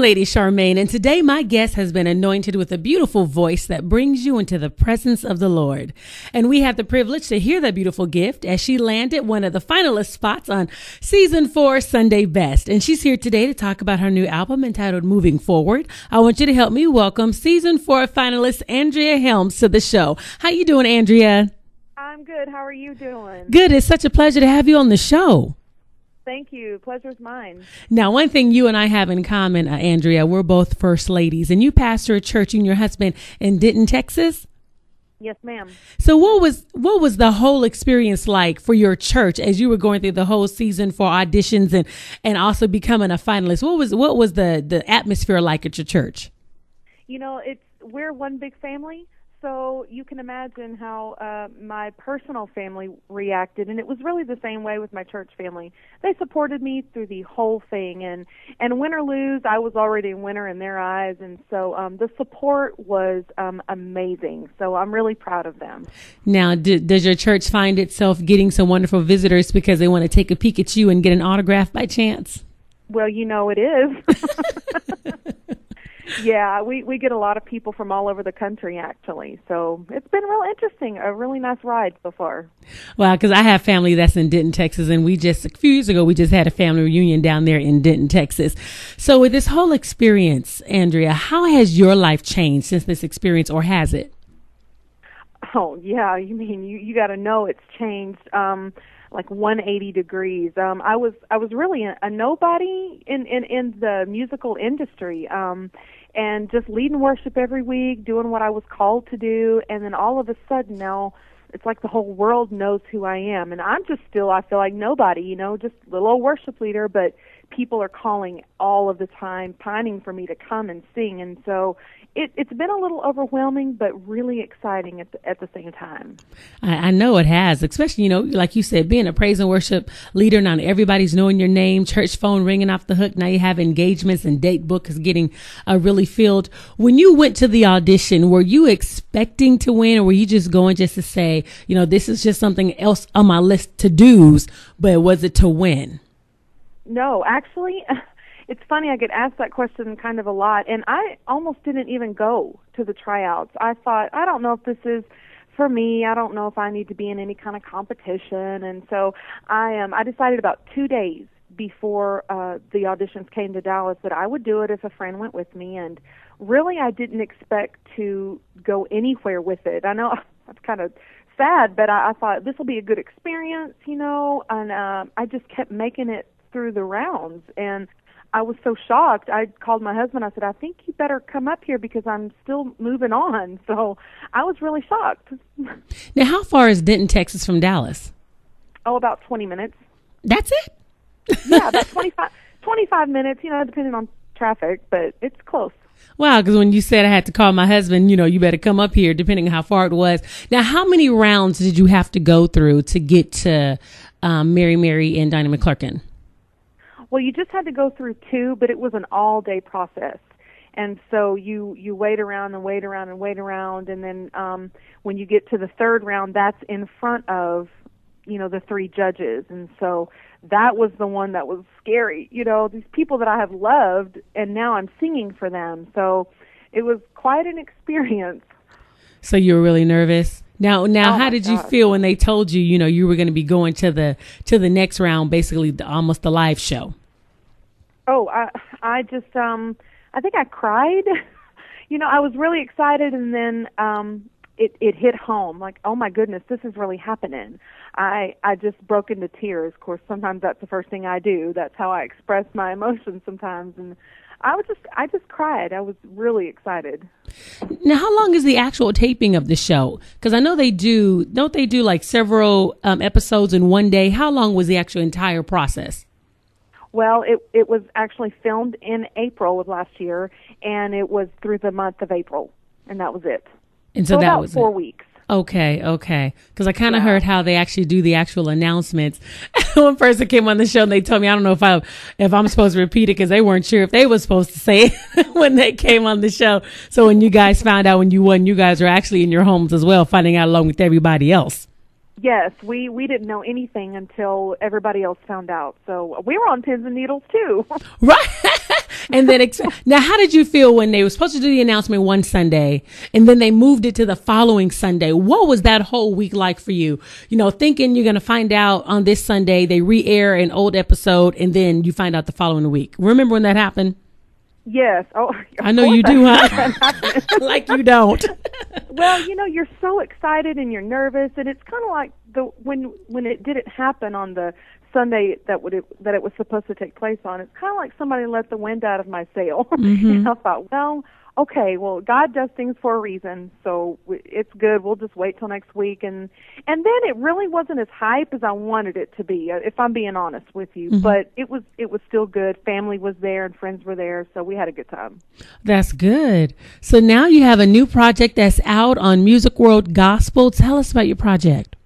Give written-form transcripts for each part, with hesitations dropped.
Lady Charmaine, and today my guest has been anointed with a beautiful voice that brings you into the presence of the Lord. And we have the privilege to hear that beautiful gift as she landed one of the finalist spots on Season 4 Sunday Best. And she's here today to talk about her new album entitled Moving Forward. I want you to help me welcome Season 4 finalist Andrea Helms to the show. How you doing, Andrea? I'm good. How are you doing? Good. It's such a pleasure to have you on the show. Thank you. Pleasure's mine. Now, one thing you and I have in common, Andrea, we're both first ladies, and you pastor a church, you and your husband, in Denton, Texas. Yes, ma'am. So what was the whole experience like for your church as you were going through the whole season for auditions and also becoming a finalist? What was the atmosphere like at your church? You know, we're one big family. So you can imagine how my personal family reacted, and it was really the same way with my church family. They supported me through the whole thing, and win or lose, I was already a winner in their eyes, and so the support was amazing. So I'm really proud of them. Now, does your church find itself getting some wonderful visitors because they want to take a peek at you and get an autograph by chance? Well, you know it is. Yeah, we get a lot of people from all over the country, actually. So it's been real interesting, a really nice ride so far. Well, because I have family that's in Denton, Texas, and a few years ago, we just had a family reunion down there in Denton, Texas. So with this whole experience, Andrea, how has your life changed since this experience, or has it? Oh, yeah, you mean, you got to know it's changed. Like 180 degrees. I was really a nobody in the musical industry, and just leading worship every week, doing what I was called to do, and then all of a sudden now it's like the whole world knows who I am, and I'm just still, I feel like nobody, just little old worship leader, but people are calling all of the time, pining for me to come and sing, and so it's been a little overwhelming, but really exciting at the same time. I know it has, especially, like you said, being a praise and worship leader. Now everybody's knowing your name, church phone ringing off the hook. Now you have engagements and date book is getting really filled. When you went to the audition, were you expecting to win, or were you just going just to say, this is just something else on my list to do's, but was it to win? No, actually, it's funny, I get asked that question kind of a lot, and I almost didn't even go to the tryouts. I thought, I don't know if this is for me. I don't know if I need to be in any kind of competition, and so I decided about 2 days before the auditions came to Dallas that I would do it if a friend went with me, and really I didn't expect to go anywhere with it. I know that's kind of sad, but I thought this will be a good experience, and I just kept making it through the rounds, and I was so shocked. I called my husband. I said, I think you better come up here because I'm still moving on. So I was really shocked. Now, how far is Denton, Texas from Dallas? Oh, about 20 minutes. That's it? Yeah, about 25 minutes, depending on traffic, but it's close. Wow, because when you said I had to call my husband, you better come up here, depending on how far it was. Now, how many rounds did you have to go through to get to Mary and Dinah McClurkin? Well, you just had to go through 2, but it was an all-day process. And so you wait around and wait around and wait around, and then when you get to the 3rd round, that's in front of, the 3 judges. And so that was the one that was scary. These people that I have loved, and now I'm singing for them. So it was quite an experience. So you were really nervous? Now, how did you feel when they told you, you were going to be going to the next round, basically almost the live show? Oh, I just, I think I cried. I was really excited, and then it hit home. Like, oh my goodness, this is really happening. I just broke into tears. Of course, sometimes that's the first thing I do. That's how I express my emotions sometimes, and I just cried. I was really excited. Now, how long is the actual taping of the show? Because I know don't they do like several episodes in one day? How long was the actual entire process? Well, it was actually filmed in April of last year, and it was through the month of April, and that was it. And so that about was 4 weeks. Okay. Because I kind of heard how they actually do the actual announcements. One person came on the show and they told me, I don't know if I'm supposed to repeat it because they weren't sure if they were supposed to say it when they came on the show. So when you guys found out when you won, you guys were actually in your homes as well, finding out along with everybody else. Yes, we didn't know anything until everybody else found out. So we were on pins and needles too. Right. And then now, how did you feel when they were supposed to do the announcement one Sunday and then they moved it to the following Sunday? What was that whole week like for you? You know, thinking you're going to find out on this Sunday, they re-air an old episode and then you find out the following week. Remember when that happened? Yes. Oh, I know you do, huh? Like you don't. Well, you know, you're so excited and you're nervous, and it's kind of like when it didn't happen on the Sunday that it was supposed to take place on. It's kind of like somebody let the wind out of my sail. Mm-hmm. And I thought, well, okay, well, God does things for a reason, so it's good. We'll just wait till next week. And then it really wasn't as hype as I wanted it to be, if I'm being honest with you. Mm-hmm. But it was still good. Family was there and friends were there, so we had a good time. That's good. So now you have a new project that's out on Music World Gospel. Tell us about your project.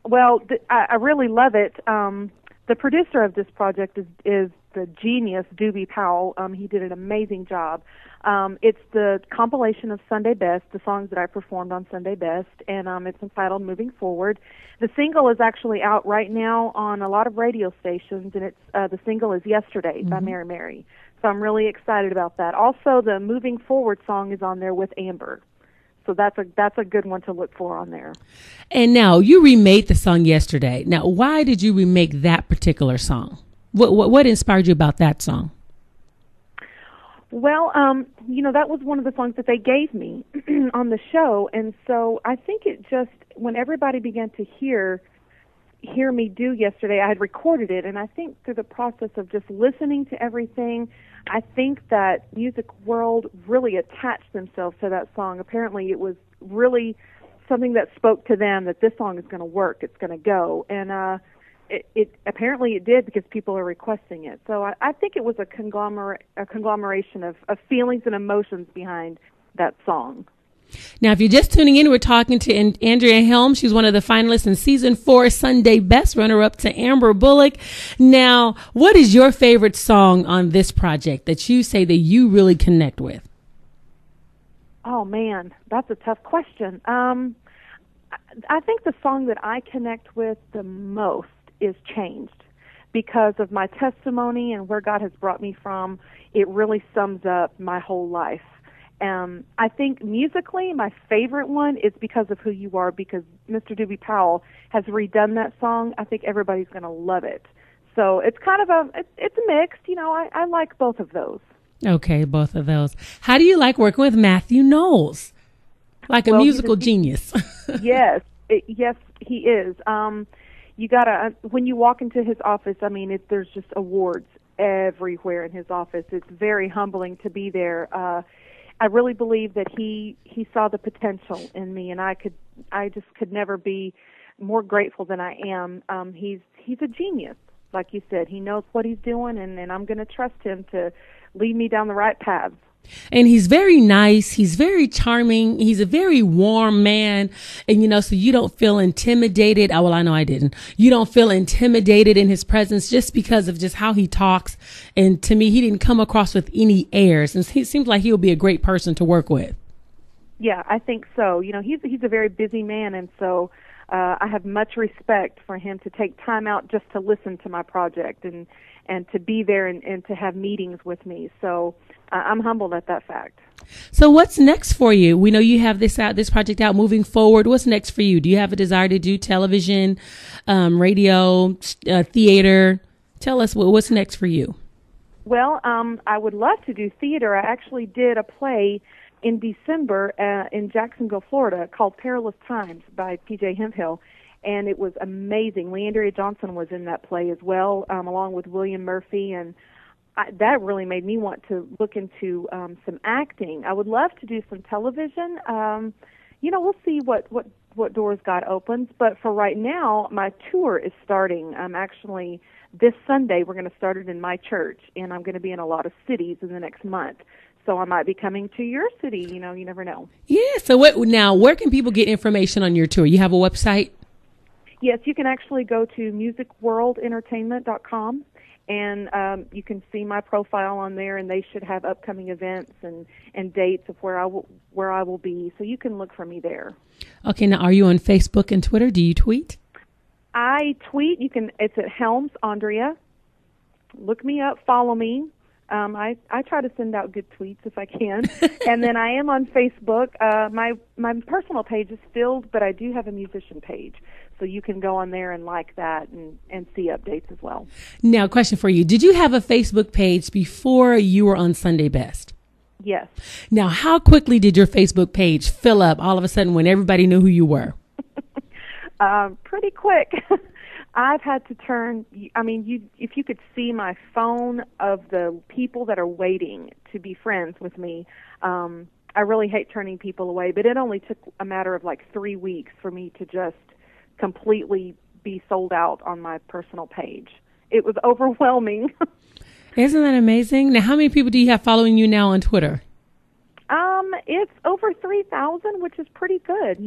Well, I really love it. The producer of this project is the genius Doobie Powell. He did an amazing job. It's the compilation of Sunday Best, the songs that I performed on Sunday Best, and it's entitled Moving Forward. The single is actually out right now on a lot of radio stations, and the single is Yesterday by Mary Mary. So I'm really excited about that. Also, the Moving Forward song is on there with Amber. So that's a good one to look for on there. And now you remade the song Yesterday. Now, why did you remake that particular song? What inspired you about that song? Well, you know, that was one of the songs that they gave me on the show, and so I think it just, when everybody began to hear me do Yesterday, I had recorded it, and I think through the process of just listening to everything, I think that Music World really attached themselves to that song. Apparently it was really something that spoke to them, that this song is going to work, it's going to go, and it apparently it did, because people are requesting it. So I think it was a conglomeration of feelings and emotions behind that song. Now, if you're just tuning in, we're talking to Andrea Helms. She's one of the finalists in Season 4 Sunday Best, runner-up to Amber Bullock. Now, what is your favorite song on this project that you say that you really connect with? Oh, man, that's a tough question. I think the song that I connect with the most is Changed, because of my testimony and where God has brought me from. It really sums up my whole life. I think musically, my favorite one is Because of Who You Are, because Mr. Doobie Powell has redone that song. I think everybody's going to love it. So it's kind of it's a mix. You know, I like both of those. Okay, both of those. How do you like working with Matthew Knowles? Like a musical genius. Yes, yes, he is. You gotta, when you walk into his office, I mean, there's just awards everywhere in his office. It's very humbling to be there. I really believe that he saw the potential in me, and I just could never be more grateful than I am. He's a genius, like you said. He knows what he's doing, and I'm going to trust him to lead me down the right paths. And he's very nice. He's very charming. He's a very warm man. And, you know, so you don't feel intimidated. Oh, well, I know I didn't. You don't feel intimidated in his presence just because of just how he talks. And to me, he didn't come across with any airs. And he seems like he'll be a great person to work with. Yeah, I think so. You know, he's a very busy man. And so I have much respect for him to take time out just to listen to my project and to be there and to have meetings with me. So I'm humbled at that fact. So what's next for you? We know you have this project out moving forward. What's next for you? Do you have a desire to do television, radio, theater? Tell us what's next for you. Well, I would love to do theater. I actually did a play in December in Jacksonville, Florida, called Perilous Times by P.J. Hemphill. And it was amazing. Andrea Johnson was in that play as well, along with William Murphy, and that really made me want to look into some acting. I would love to do some television. You know, we'll see what doors God opens. But for right now, my tour is starting. Actually, this Sunday, we're going to start it in my church, and I'm going to be in a lot of cities in the next month. So I might be coming to your city. You know, you never know. Yeah. So where can people get information on your tour? You have a website? Yes, you can actually go to musicworldentertainment.com, and you can see my profile on there, and they should have upcoming events and dates of where I will be. So you can look for me there. Okay, now are you on Facebook and Twitter? Do you tweet? I tweet. It's at Helms Andrea. Look me up, follow me. I try to send out good tweets if I can. And then I am on Facebook. My personal page is filled, but I do have a musician page. So you can go on there and like that and see updates as well. Now, question for you. Did you have a Facebook page before you were on Sunday Best? Yes. Now, how quickly did your Facebook page fill up all of a sudden when everybody knew who you were? Pretty quick. I've had to turn, if you could see my phone of the people that are waiting to be friends with me, I really hate turning people away, but it only took a matter of like 3 weeks for me to just completely be sold out on my personal page. It was overwhelming. Isn't that amazing? Now, how many people do you have following you now on Twitter? It's over 3,000, which is pretty good,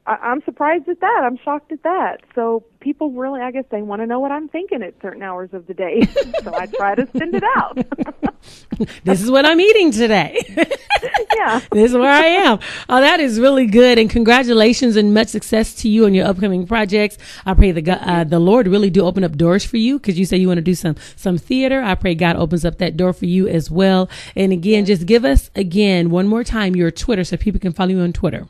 I'm surprised at that. I'm shocked at that. So people really, I guess they want to know what I'm thinking at certain hours of the day. So I try to send it out. This is what I'm eating today. Yeah. This is where I am. Oh, that is really good. And congratulations and much success to you on your upcoming projects. I pray the Lord really do open up doors for you, because you say you want to do some theater. I pray God opens up that door for you as well. And again, just give us again one more time your Twitter so people can follow you on Twitter.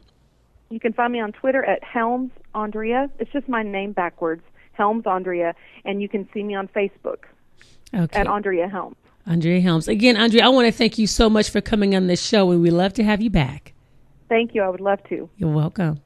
You can find me on Twitter at Helms Andrea. It's just my name backwards, Helms Andrea. And you can see me on Facebook at Andrea Helms. Andrea Helms. Again, Andrea, I want to thank you so much for coming on this show, and we'd love to have you back. Thank you. I would love to. You're welcome.